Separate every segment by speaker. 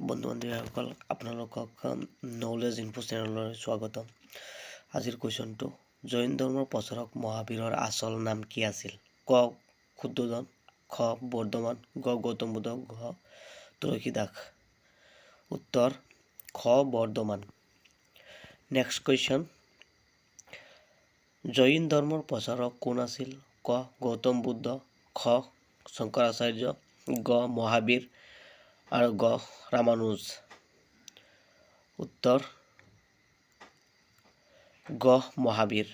Speaker 1: বন্ধু বান্ধৱীসকল আপোনালোকক knowledge info চেনেললৈ স্বাগতম। আজিৰ কুৱেশ্যনটো, জৈন ধৰ্মৰ প্ৰচাৰক মহাবীৰৰ আচল নাম কি আছিল? ক শুদ্ধোধন, খ বৰ্ধমান, গ গৌতম বুদ্ধ, ঘ তুলসীদাস। উত্তৰ খ বৰ্ধমান। নেক্সট কুৱেশ্যন, জৈন ধৰ্মৰ প্ৰচাৰক কোন আছিল? ক গৌতম বুদ্ধ, খ শংকৰাচাৰ্য, গ মহাবীৰ আৰু গ ৰামানুজ। উত্তৰ গ মহাবীৰ।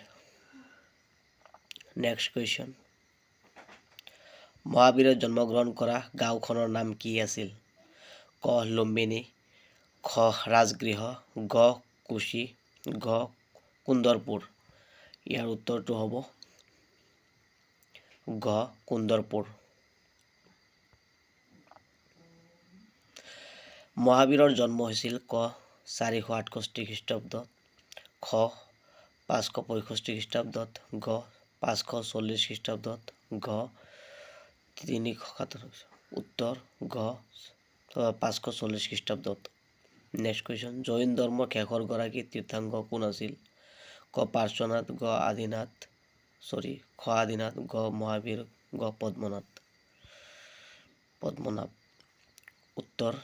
Speaker 1: নেক্সট কুৱেশ্যন, মহাবীৰে জন্মগ্ৰহণ কৰা গাঁওখনৰ নাম কি আছিল? ক লুম্বিনী, খ ৰাজগৃহ, গ কুশী, ঘ কুন্দৰপুৰ। ইয়াৰ উত্তৰটো হ'ব ঘ কুন্দৰপুৰ। মহাবীৰৰ জন্ম হৈছিল ক 468 খ্ৰীষ্টাব্দত, খ 565 খ্ৰীষ্টাব্দত, গ 540 খ্ৰীষ্টাব্দত, ঘ 357। উত্তৰ ঘ 540 খ্ৰীষ্টাব্দত। নেক্সট কুৱেশ্যন, জৈন ধৰ্মৰ শেষৰ গৰাকী তীৰ্থংকৰ কোন আছিল? ক পাৰ্শ্বনাথ, খ আদিনাথ, গ মহাবীৰ, গ পদ্মনাভ। উত্তৰ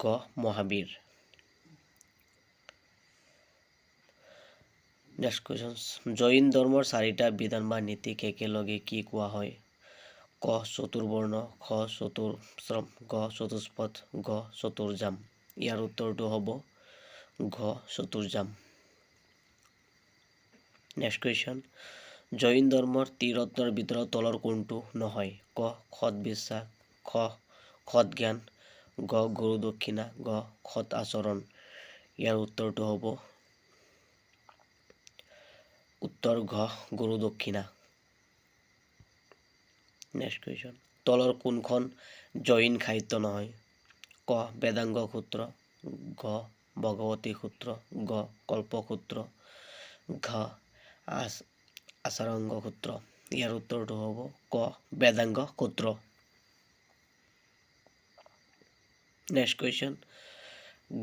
Speaker 1: গ মহাবীৰ। নেক্সট কুৱেশ্যন, জৈন ধৰ্মৰ 4টা বিধান বা নীতিক একেলগে কি কোৱা হয়? ক চতুৰ্বৰ্ণ, খ চতুৰ্শ্ৰম, গ চতুষ্পদ, গ চতুৰ্যাম। ইয়াৰ উত্তৰটো হ'ব ঘ চতুৰ্যাম। নেক্সট কুৱেশ্যন, জৈন ধৰ্মৰ ত্ৰিৰত্নৰ ভিতৰত তলৰ কোনটো নহয়? ক সৎ বিশ্বাস, খ সৎ জ্ঞান, গ গুৰু দক্ষিণা, গ সৎ আচৰণ। ইয়াৰ উত্তৰটো হ'ব উত্তৰ ঘ গুৰু দক্ষিণা। নেক্সট কুৱেশ্যন, তলৰ কোনখন জৈন সাহিত্য নহয়? ক বেদাংগ সূত্ৰ, ঘ ভগৱতী সূত্ৰ, গ কল্পসূত্ৰ, ঘ আচাৰংগ সূত্ৰ। ইয়াৰ উত্তৰটো হ'ব ক বেদাংগ সূত্ৰ। নেক্সট কুৱেশ্যন,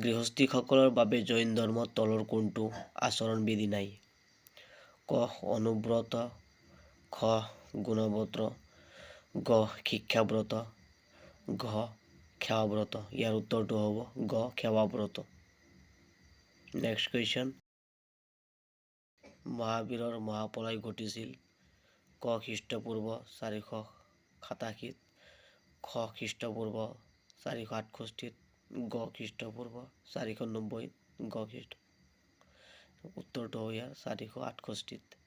Speaker 1: গৃহস্থীসকলৰ বাবে জৈন ধৰ্মত তলৰ কোনটো আচৰণ বিধি নাই? ক অনুব্ৰত, খ গুণব্ৰত, গ শিক্ষাব্ৰত, ঘ সেৱাব্ৰত। ইয়াৰ উত্তৰটো হ'ব গ সেৱাব্ৰত। নেক্সট কুৱেশ্যন, মহাবীৰৰ মহাপ্ৰলয় ঘটিছিল ক খ্ৰীষ্টপূৰ্ব 487, খ খ্ৰীষ্টপূৰ্ব 468, গ খ্ৰীষ্টপূৰ্ব 490, গ খ্ৰীষ্ট। উত্তৰটো হ'ব ইয়াৰ 468।